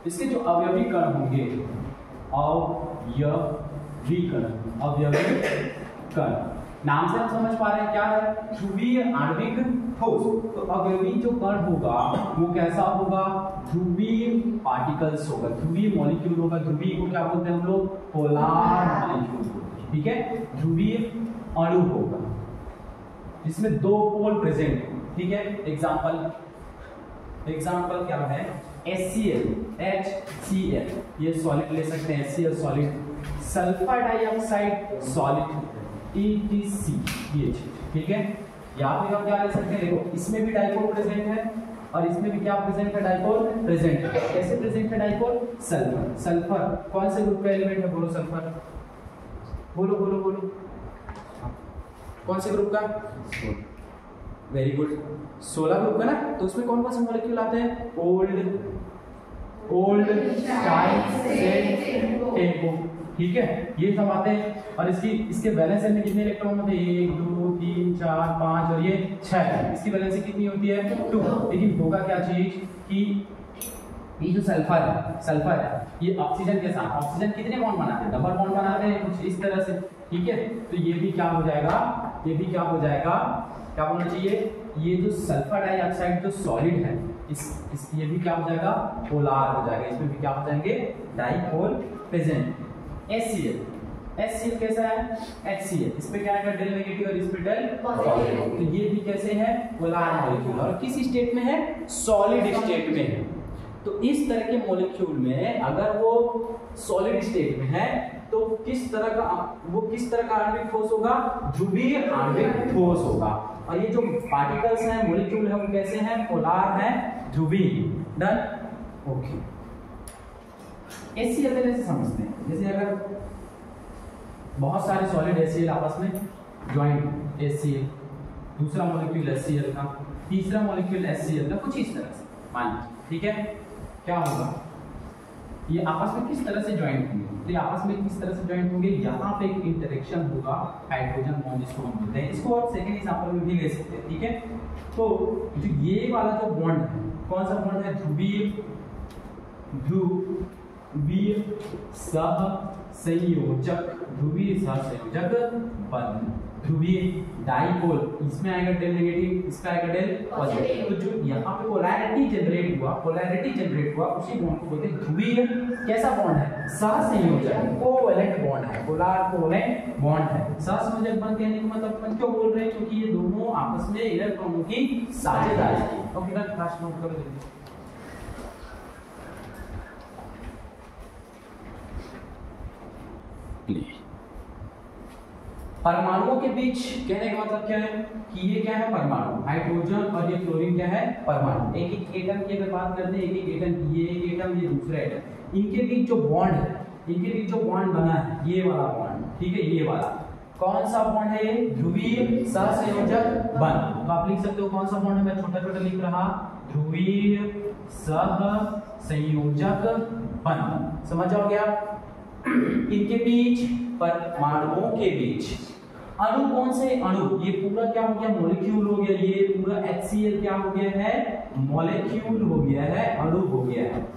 इसके जो अवयवी कण होंगे, अवयवी कण, नाम से हम समझ पा रहे हैं क्या है, ध्रुवीय आणविक ठोस। तो अवयवी जो कण होगा वो कैसा होगा, ध्रुवीय पार्टिकल्स होगा, ध्रुवीय मॉलिक्यूल होगा। ध्रुवीय को क्या बोलते हैं हम लोग, पोलर मॉलिक्यूल, ठीक है। ध्रुवीय अणु होगा जिसमें दो पोल प्रेजेंट हो, ठीक है। एग्जाम्पल क्या है, HCl, HCl, ये सॉलिड ले सकते हैं, HCl solid, sulphur dioxide solid, ETC, ये ठीक है। यहाँ पे हम क्या ले सकते हैं, देखो इसमें भी डाइपोल प्रेजेंट है और इसमें भी क्या प्रेजेंट है, डाइपोल प्रेजेंट है। कैसे प्रेजेंट है डाइपोल, सल्फर, सल्फर कौन से ग्रुप का एलिमेंट है, बोलो सल्फर, बोलो बोलो बोलो, कौन से ग्रुप का, वेरी गुड, 16 ग्रुप का ना। तो उसमें कौन कौन से मॉलिक्यूल आते हैं, ओल्ड टेम्पो, ठीक है, ये सब आते हैं। और इसके वैलेंस में कितने इलेक्ट्रॉन होते हैं, 1 2 3 4 5 और ये 6। इसकी वैलेंस कितनी होती है, 2। लेकिन होगा क्या चीज कि ये जो सल्फर है ये ऑक्सीजन के साथ, ऑक्सीजन कितने बॉन्ड बनाते हैं, डबल बॉन्ड बनाते हैं कुछ इस तरह से, ठीक है। तो ये भी क्या हो जाएगा, क्या होना चाहिए, ये जो सल्फर डाइऑक्साइड जो सॉलिड है इस ये भी क्या हो जाएगा, पोलर हो जाएगा, इसमें भी क्या हो जाएंगे, डाइपोल प्रेजेंट। HCl कैसा है, HCl, इस पे क्या है, डेल नेगेटिव और इस पे डेल पॉजिटिव। तो ये भी कैसे है, पोलर मॉलिक्यूल, और किस स्टेट में है, सॉलिड स्टेट में है। तो इस तरह के मॉलिक्यूल में अगर वो सॉलिड स्टेट में है तो किस तरह का आणविक ठोस होगा, ध्रुवीय आणविक ठोस होगा। और ये जो पार्टिकल्स हैं, मॉलिक्यूल है, वो कैसे हैं, पोलर हैं, ध्रुवीय। Done, okay. HCl कैसे समझते हैं, जैसे अगर बहुत सारे सॉलिड HCl आपस में ज्वाइंट, HCl दूसरा मॉलिक्यूल HCl का, तीसरा मॉलिक्यूल HCl का, कुछ इस तरह से मान, ठीक है। क्या होगा, ये आपस में किस तरह से ज्वाइंट होंगे, तो ये आपस में किस तरह से ज्वाइंट होंगे, यहाँ पे एक इंटरेक्शन होगा, हाइड्रोजन बॉन्ड जिसको हम बोलते हैं, इसको और सेकंड एग्जांपल में भी ले सकते हैं, ठीक है। तो जो ये वाला जो बॉन्ड है, कौन सा बॉन्ड है, ध्रुवीय सहसंयोजक बंध, ध्रुवीय डाइपोल, इसमें आएगा डेल नेगेटिव, इसमें आएगा डेल पॉजिटिव। तो जो यहाँ पे पोलैरिटी जनरेट हुआ उसी बॉन्ड को बोलते हैं ध्रुवीय। कैसा बॉन्ड है, सहसंयोजक, कोवैलेंट बॉन्ड है, पोलर कोवैलेंट बॉन्ड है। सहसंयोजक बंध कहने का मतलब अपन क्यों बोल रहे हैं, क्योंकि ये दोनों आपस में इलेक्ट्रॉनों की साझेदारी है। ओके ना, फास्ट नोट करो जल्दी। परमाणुओं के बीच कहने का मतलब क्या है कि ये क्या है, परमाणु, हाइड्रोजन और ये क्लोरीन क्या है, परमाणु। एक एक एटम की अगर बात करते हैं, एक एक एटम, ये एक एटम, ये दूसरा एटम, इनके बीच जो बॉन्ड है, इनके बीच जो बॉन्ड बना है, ये वाला बॉन्ड, ठीक है, ये वाला कौन सा बॉन्ड है, ध्रुवीय सहसंयोजक बंध। तो आप लिख सकते हो कौन सा बॉन्ड है, मैं छोटा छोटा लिख रहा, ध्रुवीय सहसंयोजक बंध, समझ जाओगे आप। इनके बीच, परमाणुओं के बीच, अणु कौन से अणु, ये पूरा क्या हो गया, मॉलिक्यूल हो गया, ये पूरा HCl क्या हो गया है, मॉलिक्यूल हो गया है, अणु हो गया है।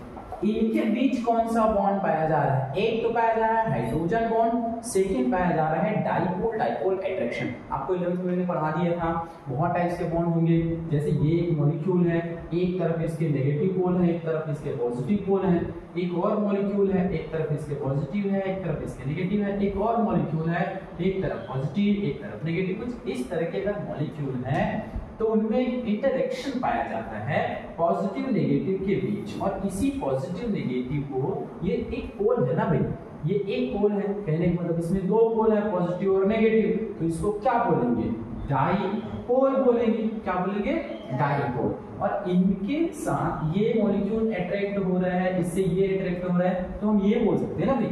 इनके बीच कौन सा बॉन्ड पाया जा रहा है, एक तो पाया जा रहा है हाइड्रोजन बॉन्ड, सेकेंड पाया जा रहा है डाइपोल अट्रैक्शन। आपको 11th में पढ़ा दिया था, बहुत टाइप्स के बॉन्ड होंगे। जैसे ये एक मॉलिक्यूल है, एक तरफ इसके नेगेटिव पोल है, एक तरफ इसके पॉजिटिव पोल है, एक और मॉलिक्यूल है, एक तरफ इसके पॉजिटिव है, एक तरफ इसके नेगेटिव है, एक और मॉलिक्यूल है, एक तरफ पॉजिटिव, एक तरफ नेगेटिव। कुछ इस तरह के अगर मॉलिक्यूल है तो उनमें इंटरेक्शन पाया जाता है पॉजिटिव नेगेटिव के बीच। और इसी पॉजिटिव नेगेटिव को, ये एक पोल है ना भाई, ये एक पोल है, कहने का मतलब इसमें दो पोल है, पॉजिटिव और नेगेटिव, तो इसको क्या बोलेंगे, डाइपोल बोलेंगे। क्या बोलेंगे, डाइपोल। और इनके साथ ये मॉलिक्यूल अट्रैक्ट हो रहा है, इससे ये अट्रैक्ट हो रहा है, तो हम ये बोल सकते हैं ना भाई,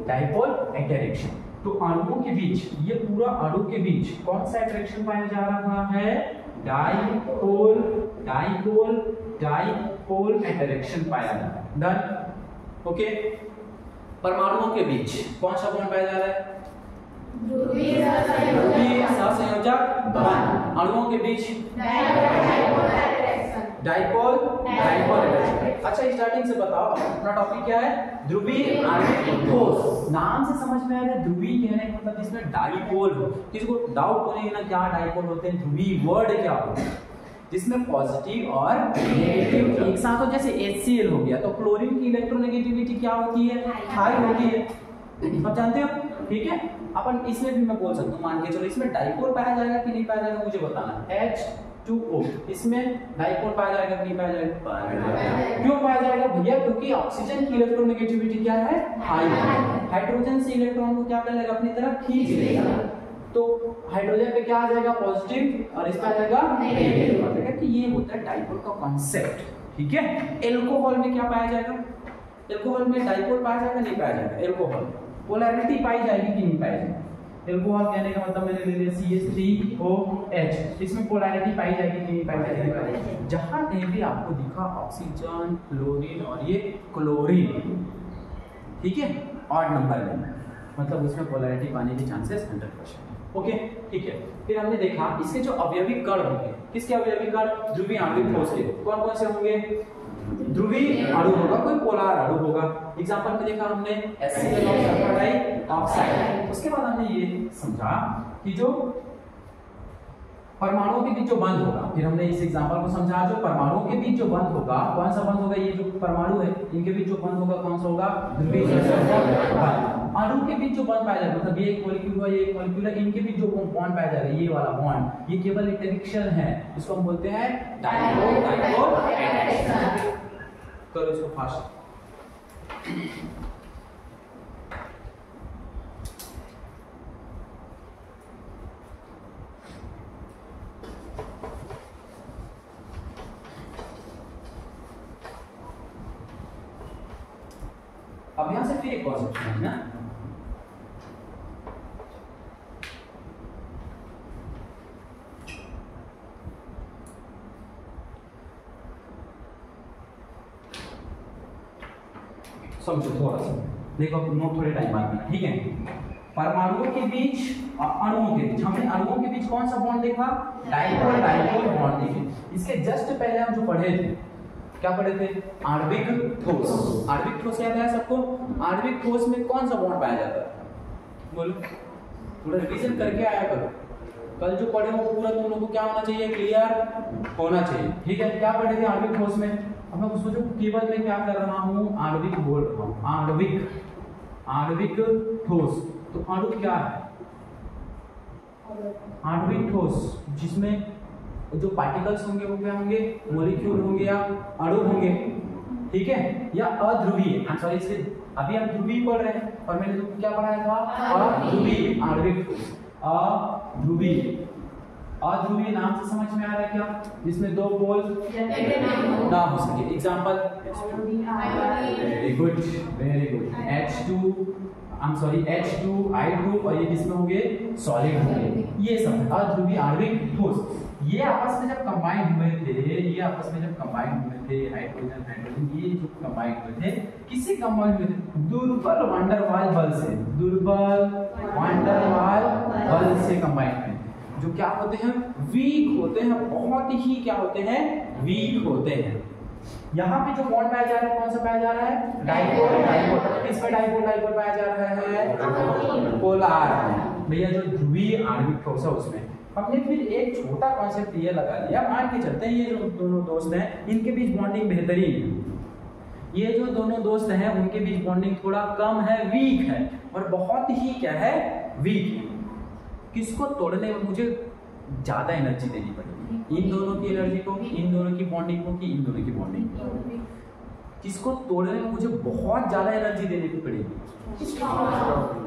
डाइपोल अट्रैक्शन। तो अणुओं के बीच, ये पूरा अणु के बीच कौन सा अट्रैक्शन पाया जा रहा है, डाइपोल अट्रैक्शन पाया जा रहा है। Done, okay. परमाणुओं के बीच कौन सा बॉन्ड पाया जा रहा है, ध्रुवीय सहसंयोजक बंध। अणुओं के बीच डाइपोल अट्रैक्शन। अच्छा स्टार्टिंग से बताओ अपना टॉपिक क्या है? ध्रुवीय आणविक ठोस। नाम से समझ में आ रहा है ध्रुवीय कहने का मतलब जिसमें डाइपोल हो। किसी को डाउट तो नहीं ना क्या डाइपोल होते हैं, ध्रुवीय वर्ड क्या होता है? जिसमें पॉजिटिव और नेगेटिव एक साथ हो, जैसे HCl हो गया तो क्लोरीन की इलेक्ट्रोनेगेटिविटी क्या होती है? हाई होती है, आप जानते हो, ठीक है। अपन इसमें भी मैं बोल सकता हूँ, मान के चलो इसमें डाइपोल पाया जाएगा कि नहीं पाया जाएगा मुझे बताना है। H2O इसमें डाइपोल पाया जाएगा कि नहीं पाया जाएगा? क्यों पाया जाएगा भैया? क्योंकि ऑक्सीजन की इलेक्ट्रोनेगेटिविटी क्या है? हाई है। हाइड्रोजन से इलेक्ट्रॉन को क्या करेगा? अपनी तरफ खींच लेगा, तो हाइड्रोजन पे क्या आ जाएगा? पॉजिटिव, और इस पे आ जाएगा नेगेटिव। मतलब कि ये होता है डाइपोल का कॉन्सेप्ट, ठीक है। अल्कोहल में क्या पाया जाएगा? अल्कोहल में डाइपोल पाया जाएगा नहीं पाया जाएगा? अल्कोहल पोलैरिटी पाई जाएगी कि नहीं पाई जाएगी? अल्कोहल कहने का मतलब मैंने ले लिया CH3OH, इसमें पोलैरिटी पाई जाएगी कि नहीं पाई जाएगी? जहां कहीं भी आपको दिखा ऑक्सीजन, क्लोरीन और ये क्लोरीन, ठीक है, ऑड नंबर में, मतलब उसमें पोलैरिटी पाने के चांसेस 100%। ओके, ठीक है। फिर हमने देखा इसके जो अवयवी कण होंगे, किसके अवयवी कण? ध्रुवीय आणविक ठोस के। कौन कौन से होंगे? ध्रुवीय अणु होगा, कोई पोलर अणु होगा। एग्जांपल में देखा हमने HCl और सल्फर डाइऑक्साइड। उसके बाद हमने ये समझा कि जो परमाणुओं के बीच जो बंध होगा, फिर हमने इस एग्जांपल को समझा, जो परमाणुओं के बीच जो बंध होगा, कौन सा बंध होगा? ये जो परमाणु है इनके बीच जो बंध होगा कौन सा होगा? ध्रुवीय बंध। अणु के बीच जो बंध पाया जाएगा, मतलब ये एक मॉलिक्यूल हुआ, ये एक मॉलिक्यूल है, इनके बीच जो बॉन्ड पाया जाएगा, ये वाला बॉन्ड, ये केवल इंटरेक्शन है, इसको हम बोलते हैं डाइपोल इंटरेक्शन। करो इसको फास्ट। अब यहां से फिर एक कॉन्सेप्ट है ना, समझो थोड़ा सा, देखो नोट थोड़े टाइम बाद में, ठीक है। परमाणुओं के बीच और अणुओं के बीच, हमने अणुओं के बीच कौन सा बॉन्ड देखा? डाइपोल डाइपोल बॉन्ड देखे। इसके जस्ट पहले हम जो पढ़े थे, क्या पढ़े थे? आणविक ठोस। आणविक ठोस याद है सबको? आणविक ठोस में कौन सा बॉन्ड पाया जाता है? बोलो, थोड़ा रिवीजन करके आया करो। कल जो पढ़े हो पूरा तुम लोगों को क्या होना चाहिए? क्लियर होना चाहिए, ठीक है। क्या पढ़े थे आणविक ठोस में? अब मैं सोचो केवल मैं क्या कर रहा हूँ? आणविक बोल रहा हूँ, आणविक ठोस। तो अणु क्या है? आणविक ठोस जिसमें जो पार्टिकल्स होंगे वो क्या होंगे? मॉलिक्यूल होंगे या अणु होंगे, ठीक है। या अध्रुवीय, सॉरी इसके अभी हम ध्रुवीय पढ़ रहे हैं और मैंने तो क्या पढ़ाया था? अध्रुवीय आणविक ठोस। अध्रुवीय, अध्रुवीय नाम से समझ में आ रहा है क्या? जिसमें दो पोल ना हो सके। Example, very good, very good. H2I2 और ये किसमें होंगे? सॉलिड होंगे। ये सब अध्रुवीय आणविक ठोस। ये आपस में जब कंबाइन हुए थे, हाइड्रोजन ये जो कंबाइन हुए थे, किससे कंबाइन हुए थे? दुर्बल वान डेर वाल बल से, दुर्बल वान डेर वाल बल से कंबाइन हुए, जो क्या होते हैं? वीक होते हैं, बहुत ही क्या होते हैं? वीक होते हैं। यहाँ पे जो बॉन्ड पाया जा रहा है कौन सा पाया जा रहा है? Dipole dipole. किसमें डाइपोल डाइपोल पाया जा रहा है? पोलर। भैया जो ध्रुवीय आणविक ठोस है उसमें हमने फिर एक छोटा कॉन्सेप्ट ये लगा लिया, मान के चलते हैं ये जो दोनों दोस्त हैं इनके बीच बॉन्डिंग बेहतरीन है। ये जो दोनों दोस्त हैं उनके बीच बॉन्डिंग थोड़ा कम है, वीक है, और बहुत ही क्या है? वीक। किसको तोड़ने में मुझे ज्यादा एनर्जी देनी पड़ेगी? इन दोनों की एनर्जी को, इन दोनों की बॉन्डिंग को, कि इन दोनों की बॉन्डिंग को? किसको तोड़ने में मुझे बहुत ज्यादा एनर्जी देनी पड़ेगी?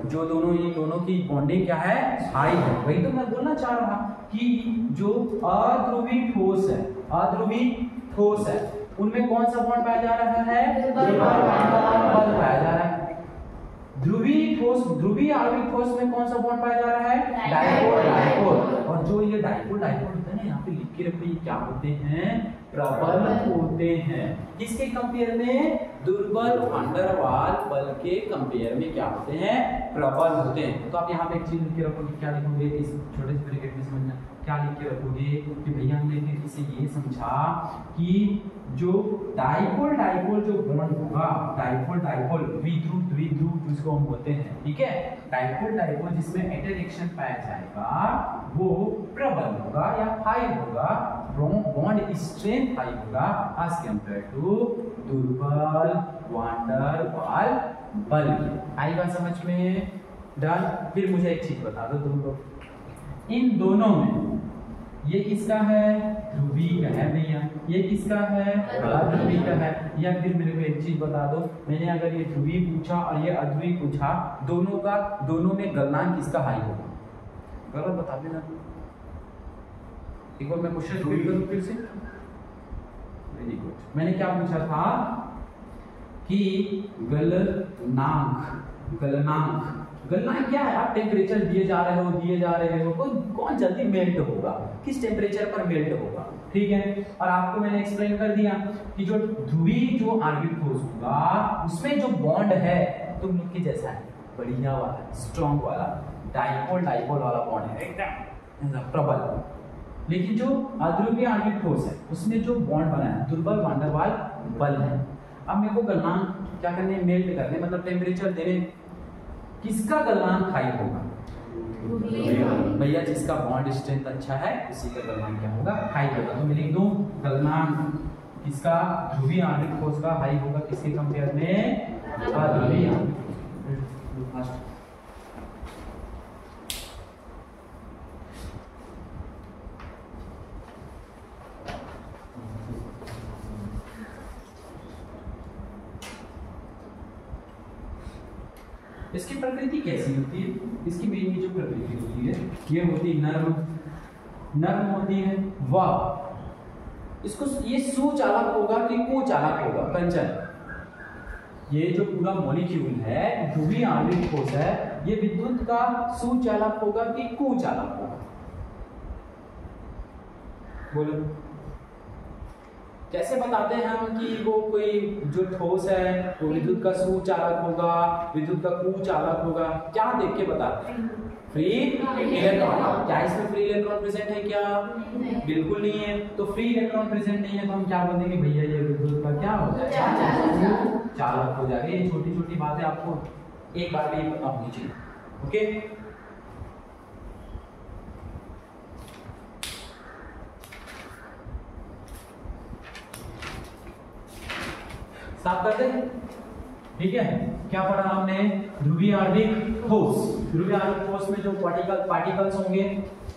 जो दोनों, ये दोनों की बॉन्डिंग क्या है? हाई है। वही तो मैं बोलना चाह रहा कि जो अध्रुवीय ठोस है, अध्रुवीय ठोस है, उनमें कौन सा बॉन्ड पाया जा रहा है? बल पाया जा रहा है। ध्रुवीय ठोस, ध्रुवीय आणविक ठोस में कौन सा बॉन्ड पाया जा रहा है? Dipole dipole. और जो ये डाइपोल डाइपोल होता है ना, यहाँ पे लिख के रखो, ये क्या होते हैं? प्रबल होते हैं। किसके कंपेयर में? दुर्बल वैन डर वाल बल के कंपेयर में क्या होते हैं? प्रबल होते हैं। तो आप यहाँ पे एक चीज लिख के रखोगे, क्या लिखोगे इस छोटे से ब्रैकेट में? समझना क्या लिख के रखोगे कि भैया हमने फिर इसे ये समझा कि जो डाइपोल जो बॉन्ड होगा, डाइपोल द्विध्रुव जिसको हम बोलते हैं, ठीक है, डाइपोल जिसमें इंटरेक्शन पाया जाएगा वो प्रबल होगा या हाई होगा, बॉन्ड स्ट्रेंथ हाई होगा एज कंपेयर टू दुर्बल वैन डर वाल बल। आई बात समझ में? डन। फिर मुझे एक चीज बता दो तुम लोग, इन दोनों में ये किसका है? ध्रुवीय का है भैया। ये किसका है? अध्रुवीय का है। या फिर मेरे को एक चीज बता दो, मैंने अगर ये ध्रुवीय पूछा और ये अध्रुवीय पूछा, दोनों में गलनांक किसका हाई होगा? गलत बता देना। एक बार मैं क्वेश्चन रिपीट करूं फिर से। Very good. मैंने क्या पूछा था कि गलनांक क्या है? आप टेम्परेचर दिए जा रहे हो, कौन जल्दी मेल्ट होगा, किस टेम्परेचर पर मेल्ट होगा, ठीक है। और आपको मैंने एक्सप्लेन कर दिया कि जो ध्रुवीय जो आणविक ठोस होगा उसमें जो बॉन्ड है तुम लोग के जैसा है, बढ़िया वाला, स्ट्रॉन्ग वाला, डाइपोल वाला बॉन्ड है, एकदम प्रबल। लेकिन जो अध्रुवीय आणविक ठोस है उसमें जो बॉन्ड बना है दुर्बल वैन डर वाल बल है। अब मेरे को गलनांक क्या करने? मेल्ट करने, मतलब टेम्परेचर देने। किसका गलनांक हाई होगा? भैया जिसका बॉन्ड स्ट्रेंथ अच्छा है उसी का गलनांक क्या होगा? हाई होगा। तो मैं लिख दूं गलनांक किसका? ध्रुवीय आणविक ठोस का हाई होगा किसके कंपेयर में? अध्रुवीय आणविक। इसकी प्रकृति कैसी होती है? इसकी मेन जो प्रकृति होती है ये होती नर्म होती है। वाह, इसको ये सुचालक होगा कि कुचालक होगा? कंचन, ये जो पूरा मॉलिक्यूल है ध्रुवीय आणविक ठोस है, ये विद्युत का सुचालक होगा कि कुचालक होगा? बोलो। कैसे बताते हैं हम कि वो कोई जो ठोस है वो विद्युत का सुचालक होगा, विद्युत का कुचालक होगा? क्या देख के बताते हैं? Free electron. क्या इसमें फ्री इलेक्ट्रॉन प्रेजेंट है क्या? बिल्कुल नहीं है। तो फ्री इलेक्ट्रॉन प्रेजेंट नहीं है तो हम क्या बोलेंगे? भैया ये विद्युत का क्या हो जाएगा? चालक हो जाएगा। ये छोटी छोटी बातें आपको एक बार में पता होनी चाहिए। ओके, साफ कर दे, ठीक है। क्या पढ़ा हमने? ध्रुवीय आणविक ठोस। ध्रुवीय आणविक ठोस में जो पार्टिकल्स होंगे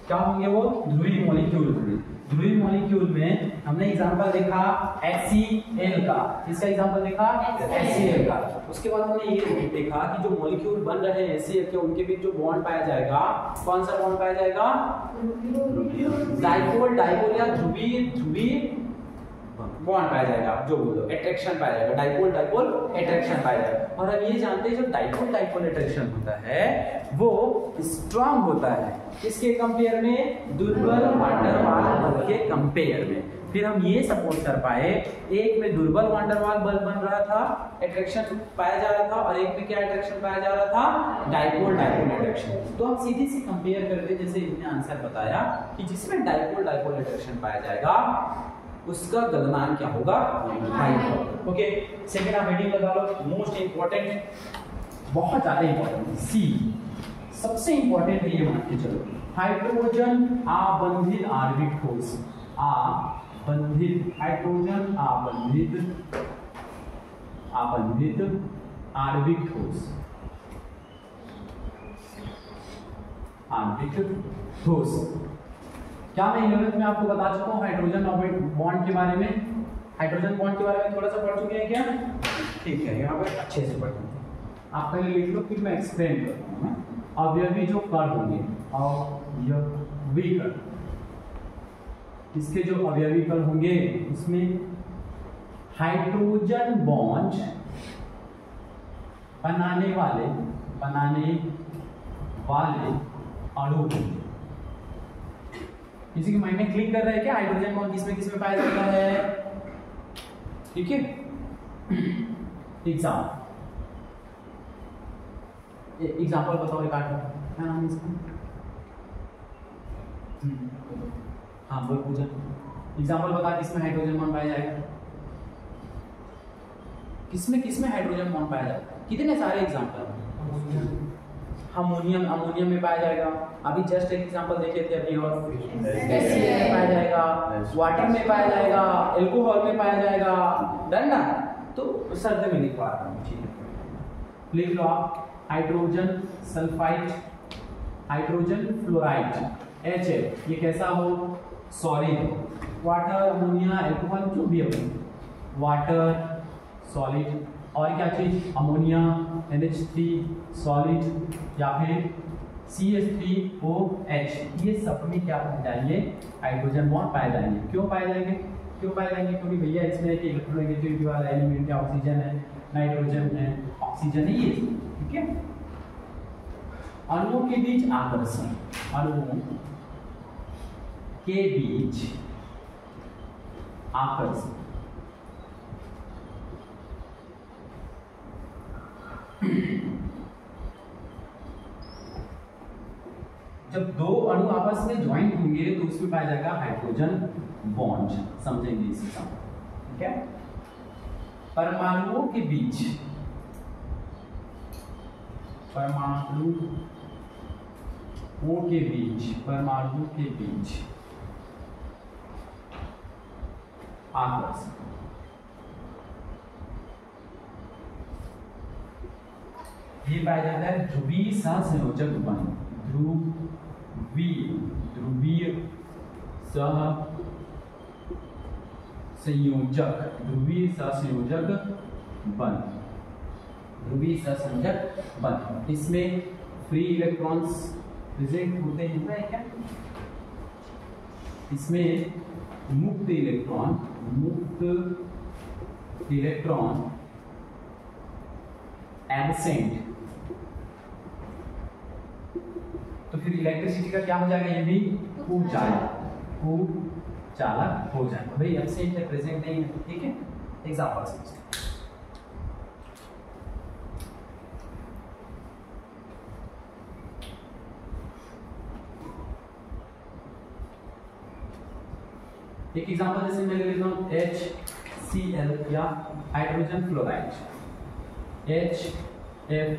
क्या होंगे? वो ध्रुवीय मॉलिक्यूल होंगे। ध्रुवीय मॉलिक्यूल में हमने एग्जांपल देखा HCl का। इसका एग्जांपल देखा HCl का। उसके बाद हमने ये देखा कि जो मॉलिक्यूल बन रहे हैं HCl के, उनके बीच जो बॉन्ड पाया जाएगा, कौन सा बॉन्ड पाया जाएगा? डाइपोल या ध्रुवीय बॉन्ड पाया जाएगा। जो बोलो अट्रैक्शन पाया जाएगा, डाइपोल अट्रैक्शन पाया जाएगा। और अब ये जानते हैं जो डाइपोल अट्रैक्शन होता है वो स्ट्रांग होता है किसके कंपेयर में? दुर्बल वैन डर वाल बल के कंपेयर में। फिर हम ये सपोर्ट कर पाए, एक में दुर्बल वैन डर वाल बल बन रहा था, अट्रैक्शन पाया जा रहा था, और एक में क्या अट्रैक्शन पाया जा रहा था? Dipole attraction. तो हम सीधे से कंपेयर करते, जैसे इन्होंने आंसर बताया कि जिसमें डाइपोल अट्रैक्शन पाया जाएगा उसका गलनांक क्या होगा? हाई होगा। ओके, सेकंड आप हेडिंग लगा लो, मोस्ट इंपॉर्टेंट, बहुत ज्यादा इंपॉर्टेंट। सी सबसे इंपॉर्टेंट है, ये मान के चलो। हाइड्रोजन आबंधित आणविक ठोस। हाइड्रोजन आबंधित आणविक ठोस। क्या मैं 11th में आपको बता चुका हूँ हाइड्रोजन बॉन्ड के बारे में? हाइड्रोजन बॉन्ड के बारे में थोड़ा सा पढ़ चुके हैं क्या? ठीक है, यहाँ पर अच्छे से पढ़ते हैं। आप पहले लिख लो, फिर मैं एक्सप्लेन करता हूँ। अवयवी जो कण होंगे, अवयवी कण, इसके जो अवयवी कण होंगे उसमें हाइड्रोजन बॉन्ड बनाने वाले अणु होंगे। किसी के माइंड में क्लिक कर रहा है क्या हाइड्रोजन बॉन्ड किसमें किसमें पाया जाता है? ठीक है, एग्जाम्पल बताओ एक आठ क्या नाम है इसका? हाँ बोल पूजा, एग्जाम्पल बता किसमें हाइड्रोजन बॉन्ड पाया जाएगा? किसमें किसमें हाइड्रोजन बॉन्ड पाया जाएगा? कितने सारे एग्जाम्पल? अमोनियम, अमोनियम में पाया जाएगा, अभी जस्ट एक एग्जांपल देखे थे अभी, और HCl में पाया जाएगा, वाटर में पाया जाएगा, अल्कोहल में पाया जाएगा, डन ना? तो शब्द में लिख पा रहा हूँ, ठीक है, लिख लो आप, hydrogen sulphide, hydrogen fluoride HF, ये कैसा हो? सॉलिड, वाटर, अमोनिया, अल्कोहल जो भी है, वाटर सॉलिड, और क्या चीज? अमोनिया NH3 सॉलिड, या फिर CH3OH, ये सब में क्या पाए जाएंगे? हाइड्रोजन बॉन्ड पाए जाएंगे। क्यों पाए जाएंगे? क्यों पाए जाएंगे? क्योंकि भैया इसमें एक इलेक्ट्रोनेगेटिविटी वाला एलिमेंट है, ऑक्सीजन है, नाइट्रोजन है, ऑक्सीजन है, ये ठीक है। अणुओं के बीच आकर्षण, अणुओं के बीच आकर्षण, जब दो अणु आपस में ज्वाइंट होंगे तो उसमें पाया जाएगा हाइड्रोजन बॉन्ड, समझेंगे इसी का, ठीक है। परमाणुओं के बीच, परमाणुओं के बीच, परमाणुओं के बीच आकर्षण, ये पाया जाता है ध्रुवीय सहसंयोजक बंध, ध्रुवीय सहसंयोजक, ध्रुवीय सहसंयोजक बंध, ध्रुवीय सहसंयोजक बंध, इसमें फ्री इलेक्ट्रॉन्स प्रेजेंट होते हैं क्या? इसमें मुक्त इलेक्ट्रॉन एब्सेंट, तो फिर इलेक्ट्रिसिटी का क्या हो जाएगा? ये भी कुचालक हो जाएगा। भाई एब्सेंट है, प्रेजेंट नहीं है, ठीक है। एग्जांपल समझते हैं। एक एग्जांपल जैसे मैं ले लेता हूं HCl या हाइड्रोजन फ्लोराइड, HF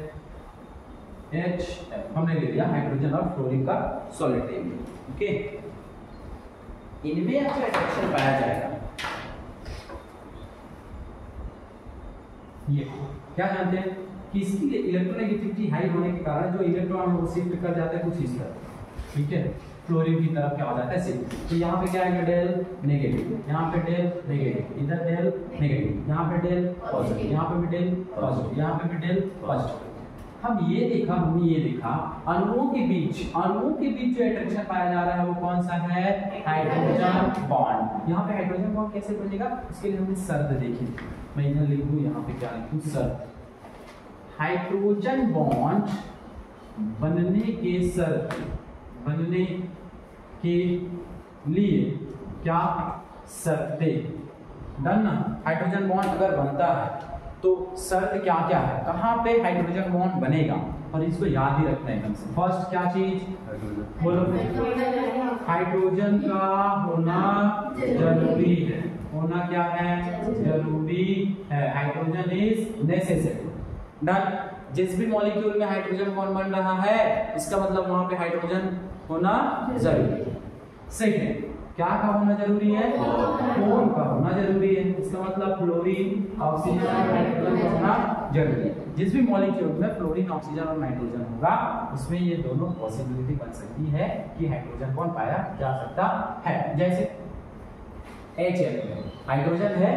हमने ले लिया हाइड्रोजन और फ्लोरीन का सॉलिड ले लिया, ओके। इनमें आपका अट्रैक्शन पाया जाएगा, ये क्या जानते हैं कि इसकी इलेक्ट्रोनेगेटिविटी हाई होने के कारण जो इलेक्ट्रॉन है वो शिफ्ट कर जाता है कुछ इस तरह, ठीक है, फ्लोरीन की तरफ क्या हो जाता है शिफ्ट। तो यहाँ पे क्या आएगा? डेल नेगेटिव, यहाँ पे डेल नेगेटिव, इधर डेल नेगेटिव, यहाँ पे डेल पॉजिटिव, यहाँ पे भी डेल पॉजिटिव, यहाँ पे भी डेल पॉजिटिव। हमने ये देखा अणुओं के बीच जो अट्रैक्शन पाया जा रहा है वो कौन सा है? Hydrogen bond. यहाँ पे हाइड्रोजन बॉन्ड कैसे बनेगा इसके लिए हमने शर्त देखी, मैं इधर लिख दूं, यहाँ पे क्या लिखूं? शर्त। हाइड्रोजन बॉन्ड बनने के लिए क्या शर्तें? डन। हाइड्रोजन बॉन्ड अगर बनता है तो शर्त क्या क्या है, कहाँ पे हाइड्रोजन बॉन्ड बनेगा, और इसको याद ही रखना है एकदम से। फर्स्ट क्या चीज बोलो? हाइड्रोजन का होना जरूरी है, होना क्या है? जरूरी है। Hydrogen is necessary. डन। जिस भी मॉलिक्यूल में हाइड्रोजन बॉन्ड बन रहा है इसका मतलब वहां पे हाइड्रोजन होना जरूरी है। सेकंड क्या का होना जरूरी है? फ्लोरीन का होना जरूरी है। इसका मतलब फ्लोरीन, ऑक्सीजन और नाइट्रोजन का होना जरूरी है। जिस भी मॉलिक्यूल में फ्लोरीन, ऑक्सीजन और नाइट्रोजन होगा उसमें ये दोनों पॉसिबिलिटी बन सकती है कि हाइड्रोजन बॉन्ड पाया जा सकता है। जैसे HF हाइड्रोजन है,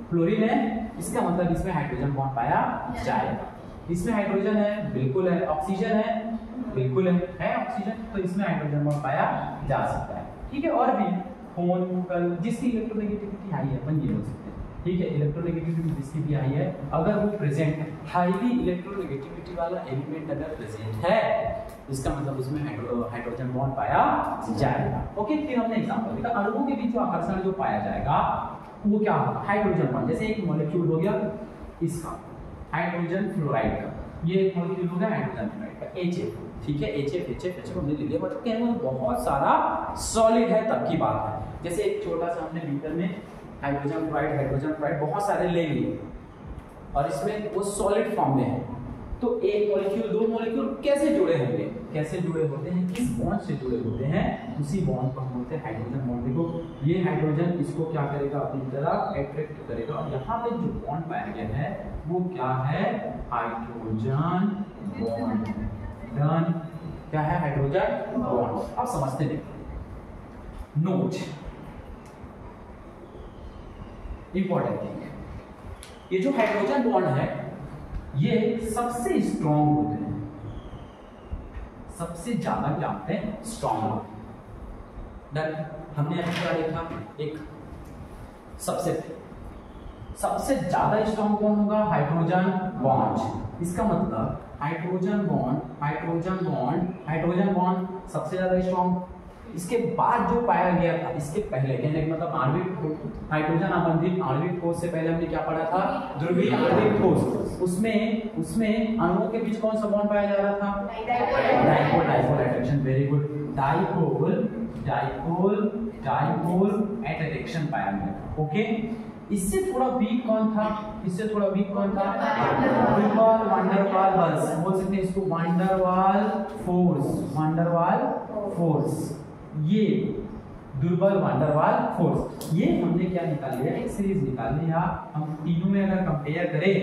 फ्लोरीन है, इसका मतलब इसमें हाइड्रोजन बॉन्ड पाया जाएगा। इसमें हाइड्रोजन है, बिल्कुल है। ऑक्सीजन है, बिल्कुल है ऑक्सीजन, तो इसमें हाइड्रोजन बॉन्ड पाया जा सकता है, ठीक है। और भी फोन कल जिसकी इलेक्ट्रोनेगेटिविटी हाई है अपन ये बोल सकते हैं, ठीक है, इलेक्ट्रोनेगेटिविटी जिसकी भी आई है, अगर वो प्रेजेंट हाईली इलेक्ट्रोनेगेटिविटी वाला एलिमेंट अगर प्रेजेंट है, इसका मतलब उसमें हाइड्रोजन बॉन्ड पाया जाएगा। ओके, फिर हमने एग्जांपल देखा, अणुओं के बीच जो आकर्षण जो पाया जाएगा वो क्या होगा, हाइड्रोजन बॉन्ड। जैसे एक मॉलिक्यूल हो गया इसका हाइड्रोजन फ्लोराइड का, ये एक मॉलिक्यूल हो गया हाइड्रोजन फ्लोराइड का HF, ठीक है, HF हमने ले लिया, मतलब कहने में बहुत सारा सॉलिड है तब की बात है। जैसे एक छोटा सा हमने बीकर में हाइड्रोजन फ्लोराइड बहुत सारे ले लिए और इसमें वो सॉलिड फॉर्म में है, तो एक मॉलिक्यूल दो मॉलिक्यूल कैसे जुड़े होंगे, कैसे जुड़े होते हैं, किस बॉन्ड से जुड़े होते हैं, उसी बॉन्ड को हम बोलते हैं हाइड्रोजन बॉन्ड। देखो ये हाइड्रोजन इसको क्या करेगा, अपनी तरफ अट्रैक्ट करेगा, और यहाँ पे जो बॉन्ड पाया गया है वो क्या है, हाइड्रोजन बॉन्ड। डन, क्या है, हाइड्रोजन बॉन्ड। अब समझते हैं, नोट इंपॉर्टेंट थिंग है, ये जो हाइड्रोजन बॉन्ड है ये सबसे स्ट्रॉन्ग होते हैं, सबसे ज्यादा क्या होते हैं, स्ट्रॉन्ग होते हैं। डन, हमने अभी क्या देखा, एक सबसे ज्यादा स्ट्रॉन्ग कौन होगा, हाइड्रोजन बॉन्ड। इसका मतलब हाइड्रोजन बॉन्ड सबसे ज्यादा स्ट्रॉन्ग। इसके बाद जो पाया गया था, इसके पहले कहने का मतलब आणविक हाइड्रोजन आबंधित आणविक ठोस से पहले हमने क्या पढ़ा था, ध्रुवीय आणविक ठोस। उसमें अणुओं के बीच कौन सा बॉन्ड पाया जा रहा था, dipole attraction. Very good, dipole attraction पाया गया। ओके, इससे थोड़ा वीक कौन था, वैन डर वाल्स, बोल सकते हैं इसको वैन डर वाल फोर्स, ये दुर्बल वैन डर वाल फोर्स। ये हमने क्या निकाल लिया, एक सीरीज निकाल लिया। हम तीनों में अगर कंपेयर करें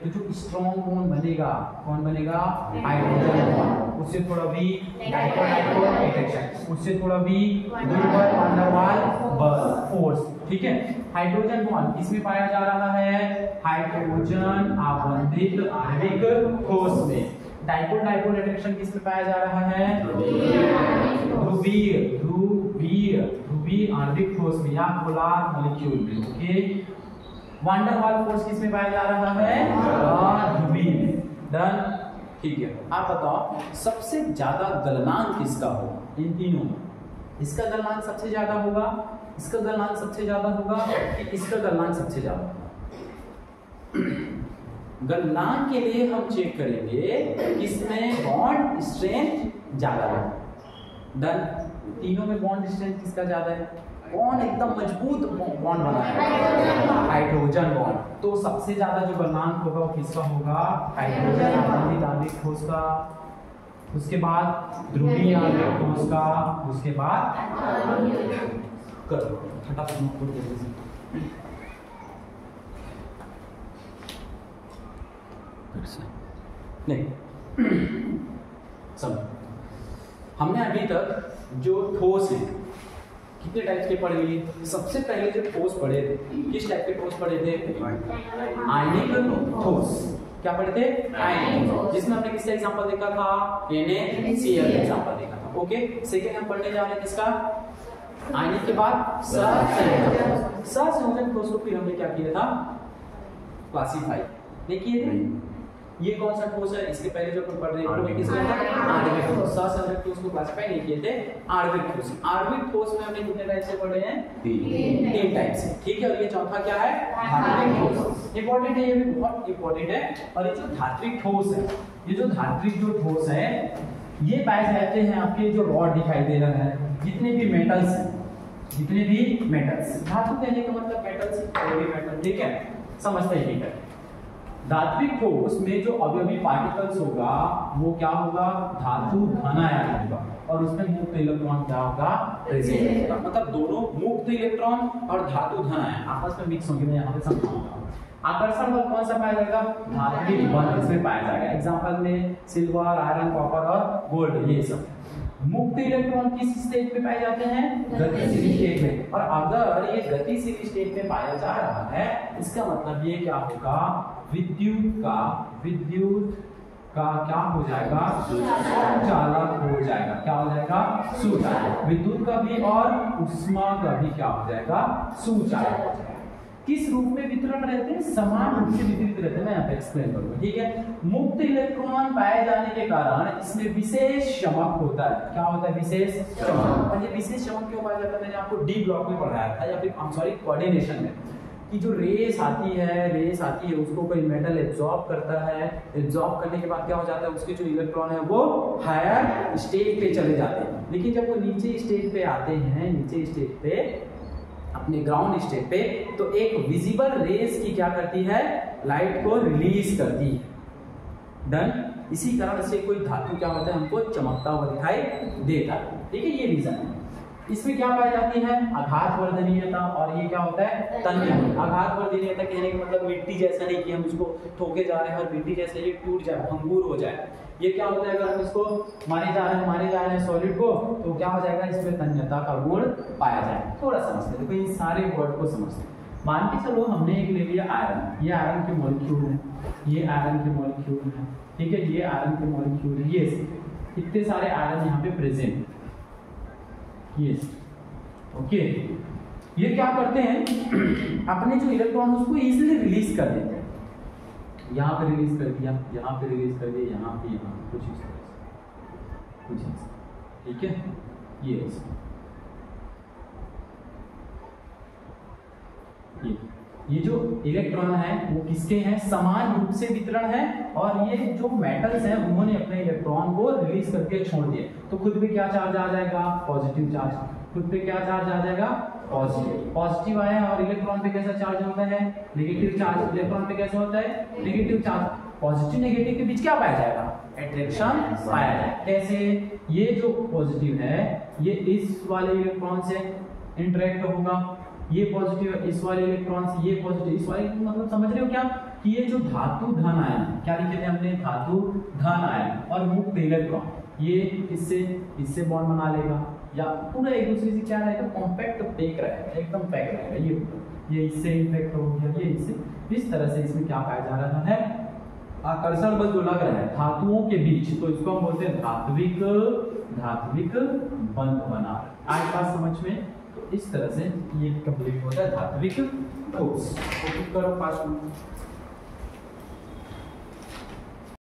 तो जो स्ट्रॉन्ग बॉन्ड बनेगा, कौन बनेगा, हाइड्रोजन बॉन्ड। उससे थोड़ा वीक डाइपोल अट्रैक्शन, उससे थोड़ा वीक दुर्बल वैन डर वाल फोर्स। ठीक है, हाइड्रोजन बॉन्ड किसमें पाया जा रहा है, हाइड्रोजन आबंधित आणविक ठोस में। डाइपोल अट्रैक्शन किसमें पाया जा रहा है, ध्रुवीय आणविक ठोस में या पोलर मॉलिक्यूल में। Okay, van der Waals force किसमें पाया जा रहा है, ध्रुवीय में। डन, ठीक है। आप बताओ सबसे ज्यादा गलनांक किसका होगा इन तीनों में, इसका गलनांक सबसे ज्यादा होगा, इसका गलनांक सबसे ज्यादा होगा, कि इसका गलनांक सबसे ज्यादा होगा। गलनांक के लिए हम चेक करेंगे किसमें बॉन्ड स्ट्रेंथ ज्यादा है। डन, तीनों में बॉन्ड स्ट्रेंथ किसका ज्यादा है, कौन एकदम मजबूत बॉन्ड बना है, हाइड्रोजन बॉन्ड। तो सबसे ज्यादा जो गलनांक होगा वो किसका होगा, हाइड्रोजन आबंधित आणविक ठोस का, उसके बाद ध्रुवीय आणविक ठोस का, उसके बाद नहीं समझ। हमने अभी तक जो ठोस है कितने टाइप के पढ़े लिए, सबसे पहले जो ठोस पढ़े थे, किस टाइप के ठोस पढ़े थे, आयनिक ठोस। क्या पढ़े थे, आयनिक ठोस, जिसमें हमने किसका एग्जांपल देखा था, NaCl एग्जांपल देखा था। ओके, सेकंड हम पढ़ने जा रहे हैं किसका, आयनिक के बाद सहसंयोजन ठोस को फिर हमने क्या किया था, क्लासिफाई नहीं किए थे। ये कौन सा ठोस है, इसके पहले जो पढ़ रहे थे किसका था, आणविक ठोस। सहसंयोजक ठोस को क्लासिफाई नहीं किए थे, आणविक ठोस। आणविक ठोस में हमने कितने टाइप से पढ़े हैं, तीन टाइप से। ठीक है, और ये चौथा क्या है, धात्विक ठोस। इंपॉर्टेंट है, ये भी बहुत इंपॉर्टेंट है। और ये जो धात्विक ठोस है, ये जो धात्विक जो ठोस है, ये पाए जाते हैं आपके जो रॉड दिखाई दे रहा है, जितने भी मेटल्स हैं, जितने भी मेटल्स, धातु कहने का मतलब मेटल्स, कोई भी मेटल। ठीक है, समझते हैं। ठीक है, धात्विक ठोस में जो अवयवी पार्टिकल्स होगा वो क्या होगा, धातु धन आयन होगा, और उसमें मुक्त इलेक्ट्रॉन क्या होगा, प्रेजेंट होगा। मतलब दोनों मुक्त इलेक्ट्रॉन और धातु धन आयन आपस में मिक्स होंगे। मैं यहाँ पे समझाऊंगा। आकर्षण बल कौन सा पाया जाएगा, धात्विक बल इसमें पाया जाएगा। एग्जांपल में सिल्वर, आयरन, कॉपर और गोल्ड, ये सब। मुक्त इलेक्ट्रॉन किस स्टेट में पाए जाते हैं, गतिशील स्टेट में। और अगर ये गतिशील स्टेट में पाया जा रहा है, इसका मतलब ये क्या होगा, विद्युत का क्या हो जाएगा, सुचालक हो जाएगा। क्या हो जाएगा, सुचालक। विद्युत का भी और उष्मा का भी क्या हो जाएगा, सुचालक हो जाएगा। किस रूप में वितरण रहते हैं, समान रूप से वितरित रहते हैं। मैं यहाँ पे एक्सप्लेन करूंगा, ठीक है। मुक्त इलेक्ट्रॉन पाए जाने के कारण इसमें विशेष चमक होता है। क्या होता है, विशेष चमक। और ये विशेष चमक क्यों पाया जाता है, मैंने आपको डी ब्लॉक में पढ़ाया था, या फिर सॉरी कोऑर्डिनेशन में, कि जो रेस आती है उसको कोई मेटल एब्जॉर्ब करता है। एब्जॉर्ब करने के बाद क्या हो जाता है, उसके जो इलेक्ट्रॉन है वो हायर स्टेज पे चले जाते हैं। लेकिन जब वो नीचे स्टेज पे आते हैं, नीचे स्टेज पे अपने ग्राउंड स्टेज पे, तो एक विजिबल रेस की क्या करती है, लाइट को रिलीज करती है। डन। इसी कारण से कोई धातु क्या होता है, हमको चमकता हुआ दिखाई देता है, ठीक है। ये रीजन है। इसमें क्या पाई जाती है, आघात वर्धनीयता, और ये क्या होता है, तन्य। आघात वर्धनीयता कहने का मतलब मिट्टी जैसा नहीं कि हम इसको ठोके जा रहे हैं और मिट्टी जैसे ये टूट जाए, भंगुर हो जाए। ये क्या होता है, अगर हम इसको मारे जा रहे हैं सॉलिड को, तो क्या हो जाएगा, इसमें तन्यता का गुण पाया जाएगा। थोड़ा समझते देखो, इन सारे वर्ड को समझते। मान के चलो हमने एक ले लिया आयरन, ये आयरन के मॉलिक्यूल है, ये आयरन के मॉलिक्यूल है, ठीक है, ये आयरन के मॉलिक्यूल है, ये इतने सारे आयरन यहाँ पे प्रेजेंट, यस, ओके। ये क्या करते हैं, अपने जो इलेक्ट्रॉन उसको इजीली रिलीज कर देते हैं। यहाँ पे रिलीज कर दिया, यहाँ पे रिलीज कर दिया, यहाँ पे, यहाँ कुछ इस तरह से, कुछ ऐसा, ठीक है। ये जो इलेक्ट्रॉन है वो किसके हैं, समान रूप से वितरण है, और ये जो मेटल्स हैं उन्होंने अपने इलेक्ट्रॉन को रिलीज करके छोड़ दिए, तो खुद पे क्या चार्ज आ जाएगा, पॉजिटिव चार्ज। खुद पे क्या चार्ज आ जाएगा, पॉजिटिव। पॉजिटिव आया, और इलेक्ट्रॉन पे कैसा चार्ज होता है, नेगेटिव चार्ज। इलेक्ट्रॉन पे कैसा होता है, नेगेटिव चार्ज। पॉजिटिव नेगेटिव के बीच क्या पाया जाएगा, अट्रैक्शन पाया जाएगा। कैसे, ये जो पॉजिटिव है ये इस वाले इलेक्ट्रॉन से इंटरेक्ट होगा, ये पॉजिटिव है इस वाले इलेक्ट्रॉन से, ये पॉजिटिव इस वाले, मतलब समझ रहे हो क्या, कि ये जो धातु धन आयन, क्या लिखे थे हमने, धातु धन आयन, और मुक्त इलेक्ट्रॉन ये इससे बॉन्ड बना लेगा, या पूरा एक दूसरे से क्या रहेगा, कॉम्पैक्ट पैक रहेगा, एकदम पैक रहेगा। ये इससे इंटरेक्ट हो गया, ये इससे, इस तरह से इसमें क्या पाया जा रहा है, आकर्षण बल जो लग रहा है धातुओं के बीच, तो इसको हम बोलते हैं धात्विक बंध बना। आज बात समझ में, तो इस तरह से ये कंप्लीट होता है धात्विक ठोस। करो 5 मिनट।